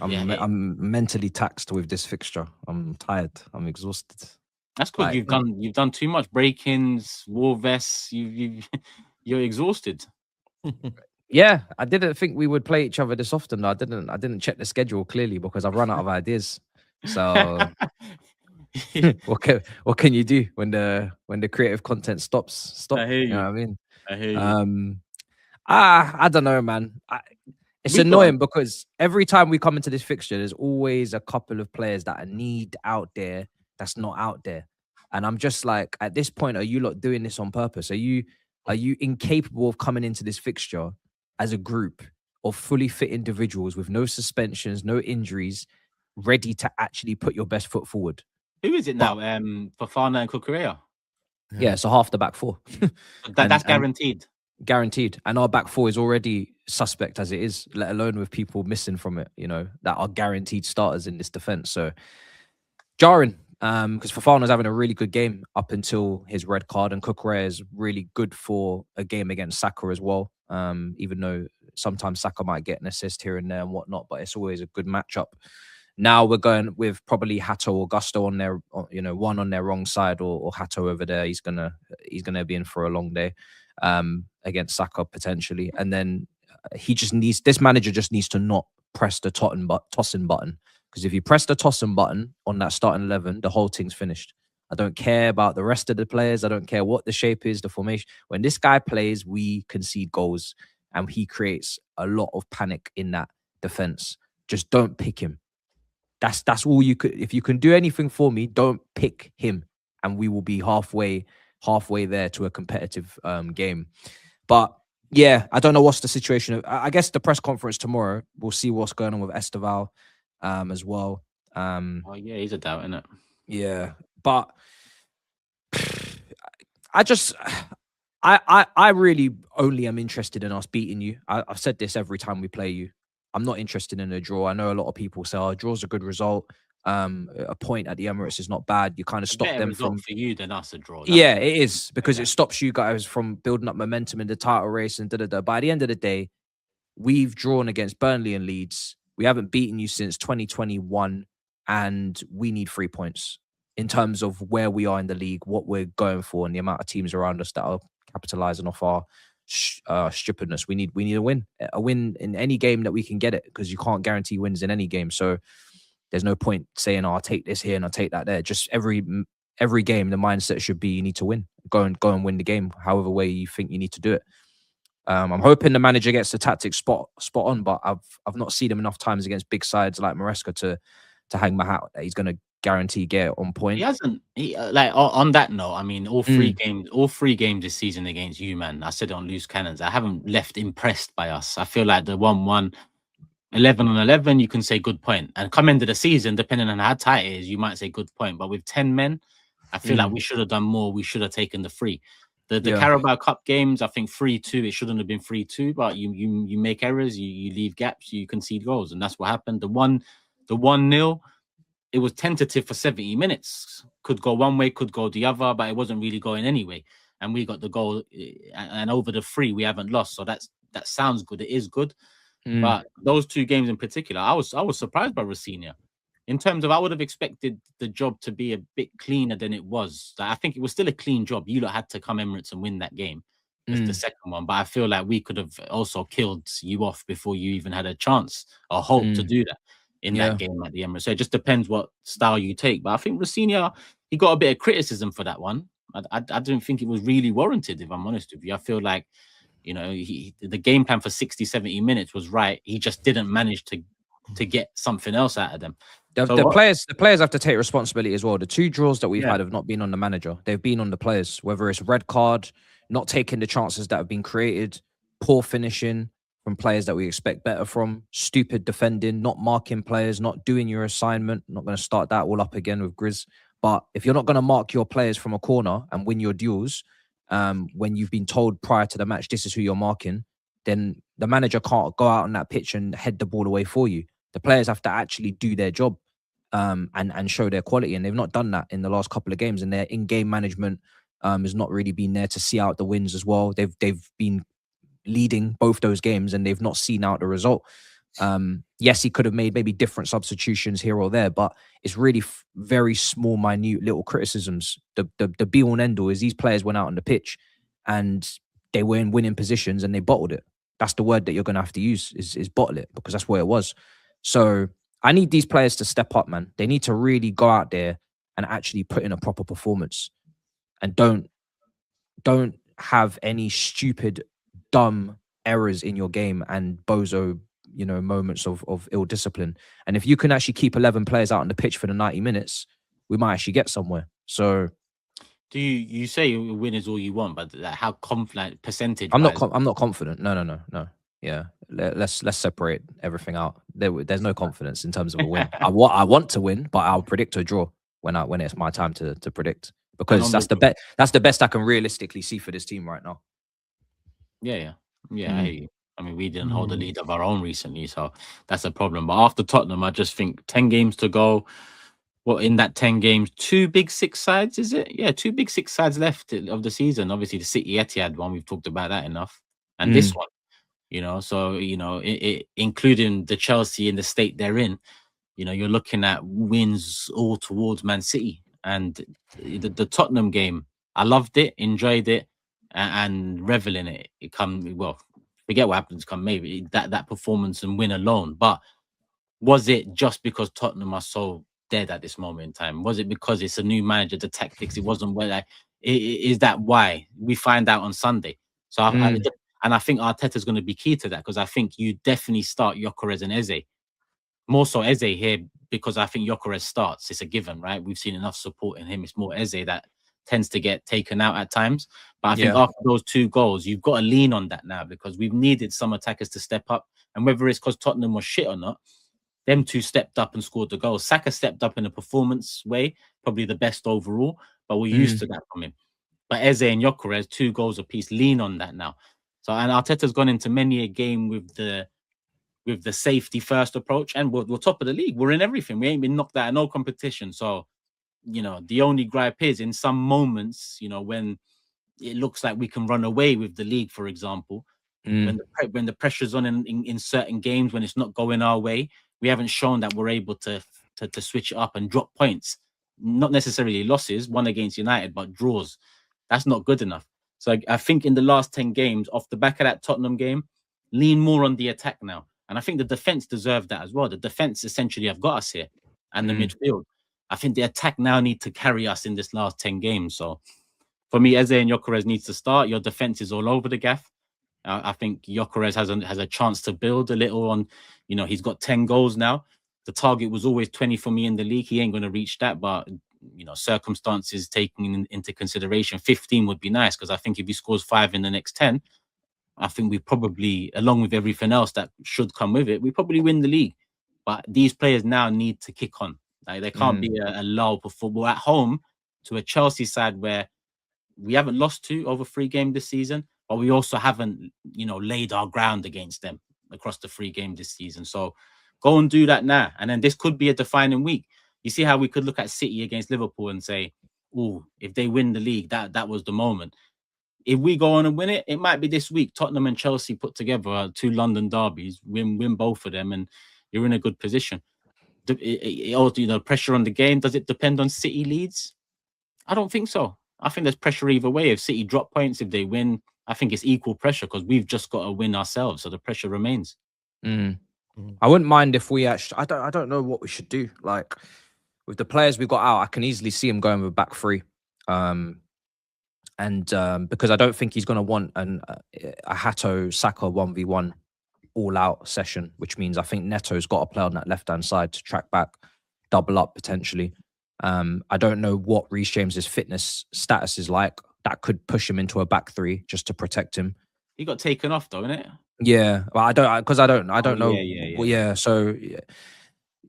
I'm mentally taxed with this fixture. I'm tired. I'm exhausted. That's because you've done too much break-ins, war vests. You're exhausted. Yeah, I didn't think we would play each other this often. I didn't check the schedule clearly because I've run out of ideas. So what can you do when the creative content stops? I hear You know you. what I mean? I hear you. I don't know, man. It's We got annoying because every time we come into this fixture, there's always a couple of players that I need out there that's not out there. And I'm just like, at this point, are you lot doing this on purpose? Are you incapable of coming into this fixture as a group of fully fit individuals with no suspensions, no injuries, ready to actually put your best foot forward? Who is it But now? Fofana and Kukurea. yeah, so half the back four. That's and guaranteed. guaranteed. And our back four is already suspect as it is, let alone with people missing from it, that are guaranteed starters in this defense. So jarring, because Fofana's having a really good game up until his red card, and Kukurea is really good for a game against Saka as well. Even though sometimes Saka might get an assist here and there and whatnot, but it's always a good matchup. Now we're going with probably Hato or Gusto on their, one on their wrong side, or Hato over there. He's gonna be in for a long day against Saka potentially, and then this manager just needs to not press the tossing button, because if you press the tossing button on that starting 11, the whole thing's finished. I don't care about the rest of the players. I don't care what the shape is, the formation. When this guy plays, we concede goals, and he creates a lot of panic in that defense. Just don't pick him. That's all you could. If you can do anything for me, don't pick him, and we will be halfway there to a competitive game. But yeah, I don't know what's the situation. I guess the press conference tomorrow, we'll see what's going on with Esteval as well. Oh yeah, he's a doubt, isn't it? Yeah, but I really only am interested in us beating you. I've said this every time we play you. I'm not interested in a draw. I know a lot of people say, "Oh, a draw's a good result. A point at the Emirates is not bad." You kind of stop them from for you than us a draw. Yeah, it is, because it stops you guys from building up momentum in the title race and da. By the end of the day, we've drawn against Burnley and Leeds. We haven't beaten you since 2021, and we need 3 points in terms of where we are in the league, what we're going for, and the amount of teams around us that are capitalizing off our stupidness. We need a win in any game that we can get it, because you can't guarantee wins in any game. So there's no point saying, "Oh, I'll take this here and I'll take that there." Just every game, the mindset should be you need to win. Go and win the game, however way you think you need to do it. I'm hoping the manager gets the tactics spot on, but I've not seen him enough times against big sides like Maresca to hang my hat that he's going to guarantee get on point. He hasn't. On that note, I mean, all three games this season against you, man. I said it on Loose Cannons, I haven't left impressed by us. I feel like the 1-1, 11-on-11, you can say good point. And come into the season, depending on how tight it is, you might say good point. But with 10 men, I feel like we should have done more. We should have taken the 3. The Carabao Cup games, I think 3-2. It shouldn't have been 3-2, but you make errors, you leave gaps, you concede goals, and that's what happened. The 1-0, it was tentative for 70 minutes. Could go one way, could go the other, but it wasn't really going anyway. And we got the goal, and over the 3, we haven't lost. So that sounds good. It is good. But those 2 games in particular, I was surprised by Rosina. In terms of, I would have expected the job to be a bit cleaner than it was. I think it was still a clean job. You lot had to come Emirates and win that game. It's the second one. But I feel like we could have also killed you off before you even had a chance or hope to do that in that game at the Emirates. So it just depends what style you take. But I think Rosina, he got a bit of criticism for that one. I didn't think it was really warranted, if I'm honest with you. I feel like, the game plan for 60, 70 minutes was right. He just didn't manage to get something else out of them. The players have to take responsibility as well. The 2 draws that we've had have not been on the manager. They've been on the players, whether it's red card, not taking the chances that have been created, poor finishing from players that we expect better from, stupid defending, not marking players, not doing your assignment. I'm not going to start that all up again with Grizz. But if you're not going to mark your players from a corner and win your duels, when you've been told prior to the match, this is who you're marking, then the manager can't go out on that pitch and head the ball away for you. The players have to actually do their job and show their quality. And they've not done that in the last couple of games. And their in-game management has not really been there to see out the wins as well. They've been leading both those games and they've not seen out the result. Yes, he could have made maybe different substitutions here or there, but it's really very small, minute little criticisms. The be all and end all is these players went out on the pitch and they were in winning positions and they bottled it. That's the word that you're going to have to use is bottle it, because that's what it was. So I need these players to step up, man. They need to really go out there and actually put in a proper performance, and don't have any stupid, dumb errors in your game and bozo, moments of ill discipline. And if you can actually keep 11 players out on the pitch for the 90 minutes, we might actually get somewhere. So do you say win is all you want, but how confident percentage? I'm not confident. No. Yeah, let's separate everything out. There's no confidence in terms of a win. I want to win, but I'll predict a draw when it's my time to predict, because that's the best I can realistically see for this team right now. Yeah. I mean, we didn't hold the lead of our own recently, so that's a problem. But after Tottenham, I just think 10 games to go. Well, in that 10 games, 2 big 6 sides, is it? Yeah, 2 big 6 sides left of the season. Obviously, the City Etihad one, we've talked about that enough. And this one, so, including the Chelsea in the state they're in, you're looking at wins all towards Man City. And the Tottenham game, I loved it, enjoyed it, and revel in it. Forget what happens come maybe that performance and win alone. But was it just because Tottenham are so dead at this moment in time? Was it because it's a new manager, the tactics? It wasn't is that why? We find out on Sunday. So I think Arteta's going to be key to that, because I think you definitely start Gyökeres and Eze. More so Eze here, because I think Gyökeres starts. It's a given, right? We've seen enough support in him. It's more Eze that tends to get taken out at times. But I think after those 2 goals, you've got to lean on that now, because we've needed some attackers to step up. And whether it's because Tottenham was shit or not, them 2 stepped up and scored the goal. Saka stepped up in a performance way, probably the best overall, but we're used to that from him. But Eze and Gyökeres, 2 goals apiece, lean on that now. So, and Arteta's gone into many a game with the safety first approach, and we're top of the league. We're in everything. We ain't been knocked out of no competition. So, the only gripe is in some moments, when it looks like we can run away with the league, for example, when the pressure's on in certain games, when it's not going our way, we haven't shown that we're able to switch it up and drop points. Not necessarily losses, one against United, but draws. That's not good enough. So I think in the last 10 games, off the back of that Tottenham game, lean more on the attack now. And I think the defense deserved that as well. The defense essentially have got us here, and the midfield. I think the attack now need to carry us in this last 10 games. So for me, Eze and Gyökeres needs to start. Your defense is all over the gaff. I think Gyökeres has a chance to build a little on, he's got 10 goals now. The target was always 20 for me in the league. He ain't going to reach that, but, circumstances taken into consideration, 15 would be nice, because I think if he scores 5 in the next 10, I think we probably, along with everything else that should come with it, we probably win the league. But these players now need to kick on. Like, there can't be a lull for football at home to a Chelsea side where we haven't lost to over 3 games this season, but we also haven't, laid our ground against them across the 3 games this season. So go and do that now. And then this could be a defining week. You see how we could look at City against Liverpool and say, oh, if they win the league, that was the moment. If we go on and win it, it might be this week. Tottenham and Chelsea put together 2 London derbies, win both of them, and you're in a good position. Pressure on the game, does it depend on City leads? I don't think so. I think there's pressure either way. If City drop points, if they win, I think it's equal pressure, because we've just got to win ourselves. So the pressure remains. I wouldn't mind if we actually, I don't know what we should do. Like, with the players we got out, I can easily see him going with back 3. Because I don't think he's going to want a Hato Saka 1v1 all out session, which means I think Neto's got to play on that left-hand side to track back, double up potentially. I don't know what Reece James's fitness status is like. That could push him into a back 3 just to protect him. He got taken off though, innit? Yeah, well, I don't know. Yeah. So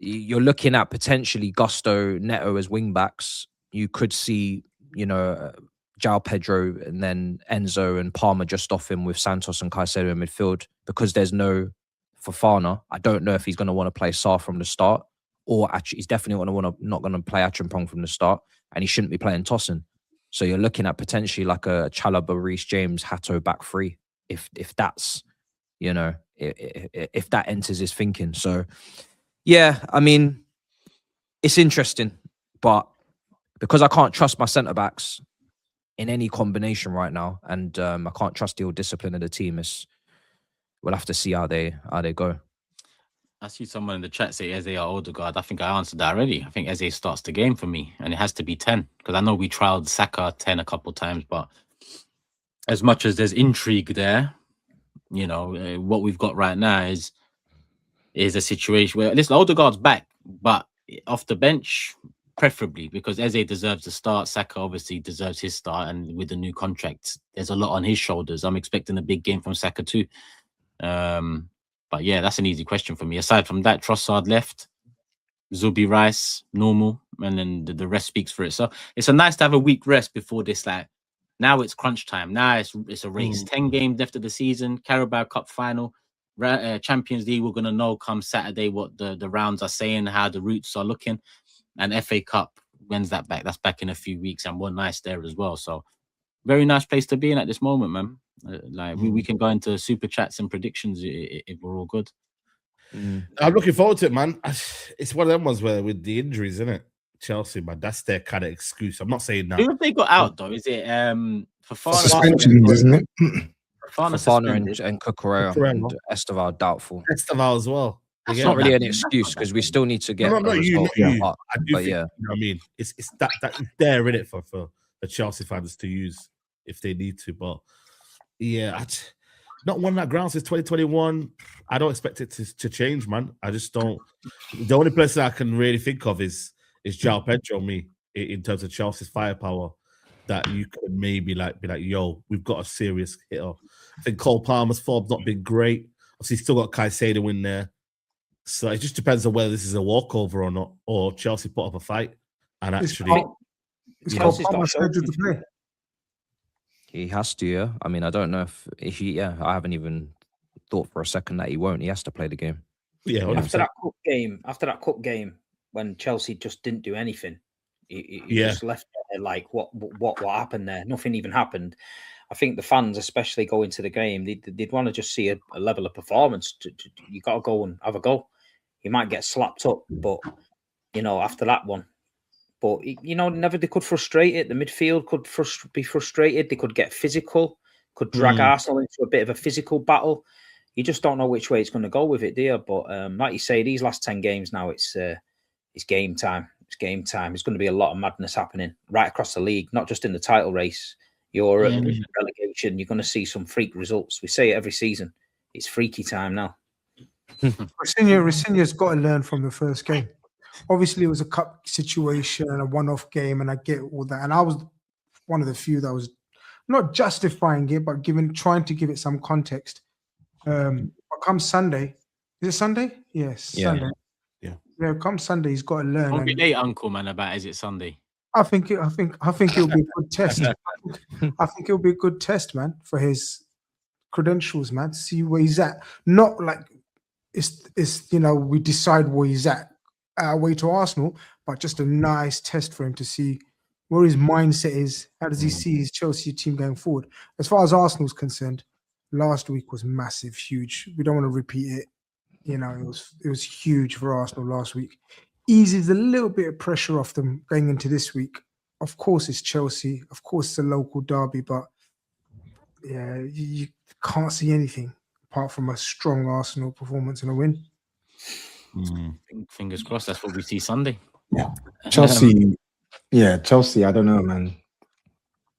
you're looking at potentially Gusto, Neto as wing backs. You could see, João Pedro and then Enzo and Palmer just off him with Santos and Caicedo in midfield, because there's no Fofana. I don't know if he's going to want to play Sarr from the start, or actually he's definitely not going to play Achimpong from the start, and he shouldn't be playing Tosin. So you're looking at potentially like a Chalobah, Reece James, Hato back 3, if that's you know, if that enters his thinking. So, yeah, I mean, it's interesting, but because I can't trust my centre backs in any combination right now, and I can't trust the old discipline of the team, we'll have to see how they go. I see someone in the chat say Eze or Odegaard. I think I answered that already. I think Eze starts the game for me, and it has to be 10 because I know we trialed Saka 10 a couple times, but as much as there's intrigue there, you know, what we've got right now is a situation where, listen, Odegaard's back, but off the bench, preferably, because Eze deserves to start. Saka obviously deserves his start, and with the new contract, there's a lot on his shoulders. I'm expecting a big game from Saka too. But yeah, that's an easy question for me. Aside from that, Trossard left, Zubi Rice, normal, and then the rest speaks for itself. It's a nice to have a week rest before this. Like now, it's crunch time. Now it's a race. 10 games left of the season. Carabao Cup final, Champions League. We're gonna know come Saturday what the rounds are saying, how the routes are looking, and FA Cup. When's that back? That's back in a few weeks, and we're nice there as well. So very nice place to be in at this moment, man. We can go into super chats and predictions if we're all good. I'm looking forward to it, man. It's one of them ones where with the injuries, isn't it? Chelsea, man, that's their kind of excuse. I'm not saying that. Who have they got out though? Is it Fofana? Suspensions, isn't it? Fofana and Cucurella and Esteval doubtful. Esteval as well. It's not really an excuse because we still need to get. Not you. I do but think, yeah, you know what I mean, it's that it's there in it for the Chelsea fans to use if they need to. But yeah, not won that ground since 2021. I don't expect it to change, man. I just don't. The only person I can really think of is João Pedro, me, in terms of Chelsea's firepower, that you could maybe be like, yo, we've got a serious hitter. I think Cole Palmer's form's not been great. Obviously, still got Caicedo in there. So it just depends on whether this is a walkover or not, or Chelsea put up a fight and actually. It's Cole Palmer scheduled to play. He has to, yeah. I mean, I don't know if he, yeah, I haven't even thought for a second that he won't. He has to play the game. Yeah, after that cup game, when Chelsea just didn't do anything, he just left there like what happened there? Nothing even happened. I think the fans, especially going to the game, they'd want to just see a level of performance. You got to go and have a go. You might get slapped up, but you know after that one. But you know, never they could frustrate it. The midfield could be frustrated. They could get physical. Could drag Arsenal into a bit of a physical battle. You just don't know which way it's going to go with it, do you? But like you say, these last 10 games now, it's game time. It's game time. There's going to be a lot of madness happening right across the league, not just in the title race. Europe, relegation. You're going to see some freak results. We say it every season. It's freaky time now. Rafinha's got to learn from the first game. Obviously, it was a cup situation and a one-off game, and I get all that. And I was one of the few that was not justifying it, but trying to give it some context. But come Sunday, is it Sunday? Yes, yeah. Sunday. Yeah, come Sunday, he's got to learn. Don't be late, Uncle Man. About is it Sunday? I think it'll be a good test. I think it'll be a good test, man, for his credentials, man. To see where he's at. Not like it's we decide where he's at our way to Arsenal, but just a nice test for him to see where his mindset is. How does he see his Chelsea team going forward? As far as Arsenal's concerned, last week was massive, huge. We don't want to repeat it. You know, it was huge for Arsenal last week. Eases a little bit of pressure off them going into this week. Of course, it's Chelsea. Of course, it's a local derby, but yeah, you can't see anything apart from a strong Arsenal performance and a win. Fingers crossed. That's what we see Sunday. Yeah, Chelsea. Chelsea. I don't know, man.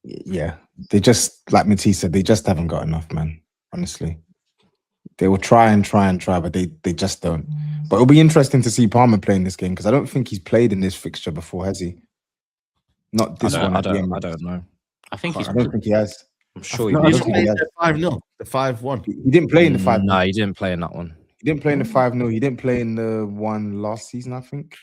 Yeah, they just, like Matisse said, they just haven't got enough, man. Honestly, they will try, but they just don't. But it'll be interesting to see Palmer play in this game because I don't think he's played in this fixture before, has he? Not this one. I don't know. I don't think he has. I'm sure he played the 5-0, the 5-1. He didn't play in the 5-0. No, he didn't play in that one. He didn't play in the 5-0. He didn't play in the one last season, I think.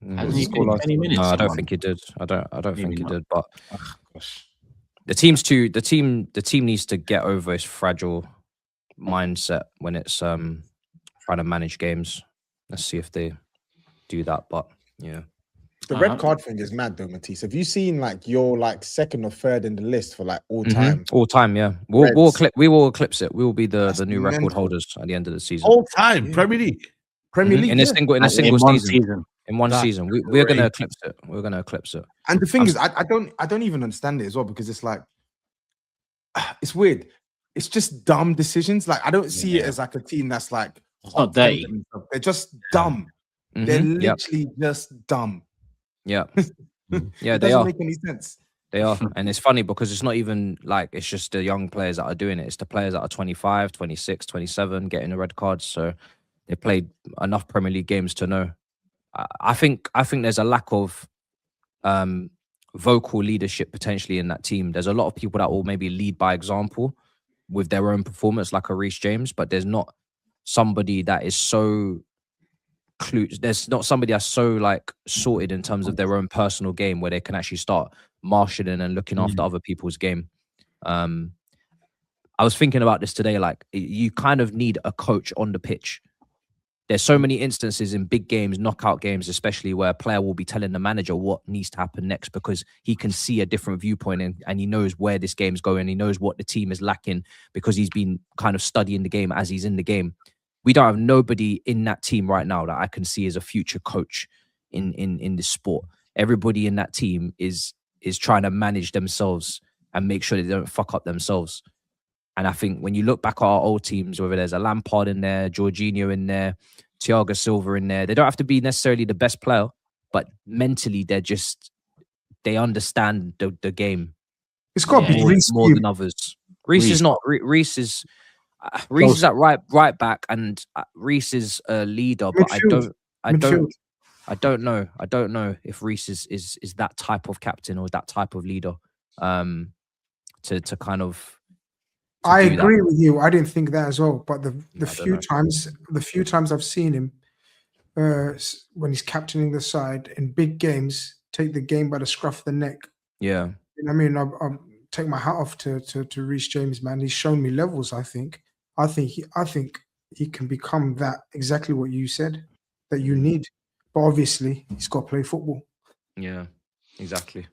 Hasn't he played 20 minutes? No, I don't think he did. I don't think he did. But the team needs to get over its fragile mindset when it's trying to manage games. Let's see if they do that. But yeah, The red card thing is mad though, Matisse. Have you seen like you're like second or third in the list for like all time? All time, yeah. We will eclipse it. We will be the new record holders at the end of the season. All time, Premier League. Premier League in a single season. In one season. We're gonna eclipse it. We're gonna eclipse it. And the thing is, I don't even understand it as well, because it's like it's weird. It's just dumb decisions. Like I don't see it as like a team that's like it's not dirty. They're just dumb. They're literally just dumb. Yeah. Yeah, it they doesn't are. make any sense. They are. And it's funny because it's not even like it's just the young players that are doing it. It's the players that are 25, 26, 27 getting the red cards. So they played enough Premier League games to know. I think there's a lack of vocal leadership potentially in that team. There's a lot of people that will maybe lead by example with their own performance, like a Reece James, but there's not somebody that is so there's not somebody that's so like sorted in terms of their own personal game where they can actually start marshalling and looking after other people's game. I was thinking about this today, like you kind of need a coach on the pitch. There's so many instances in big games, knockout games, especially where a player will be telling the manager what needs to happen next because he can see a different viewpoint and he knows where this game's going. He knows what the team is lacking because he's been kind of studying the game as he's in the game. We don't have nobody in that team right now that I can see as a future coach in this sport. Everybody in that team is trying to manage themselves and make sure they don't fuck up themselves. And I think when you look back at our old teams, whether there's a Lampard in there, Jorginho in there, Thiago Silva in there, they don't have to be necessarily the best player, but mentally they understand the game. It's got to be Reece more than others. Reece is not. Reece is at right back, and Reece is a leader. But I don't know if Reece is that type of captain or that type of leader. To kind of. I agree with you. I didn't think that as well. But the few times I've seen him when he's captaining the side in big games, take the game by the scruff of the neck. Yeah, you know what I mean, I take my hat off to Reece James, man. He's shown me levels. I think he can become that exactly what you said that you need. But obviously, he's got to play football. Yeah, exactly.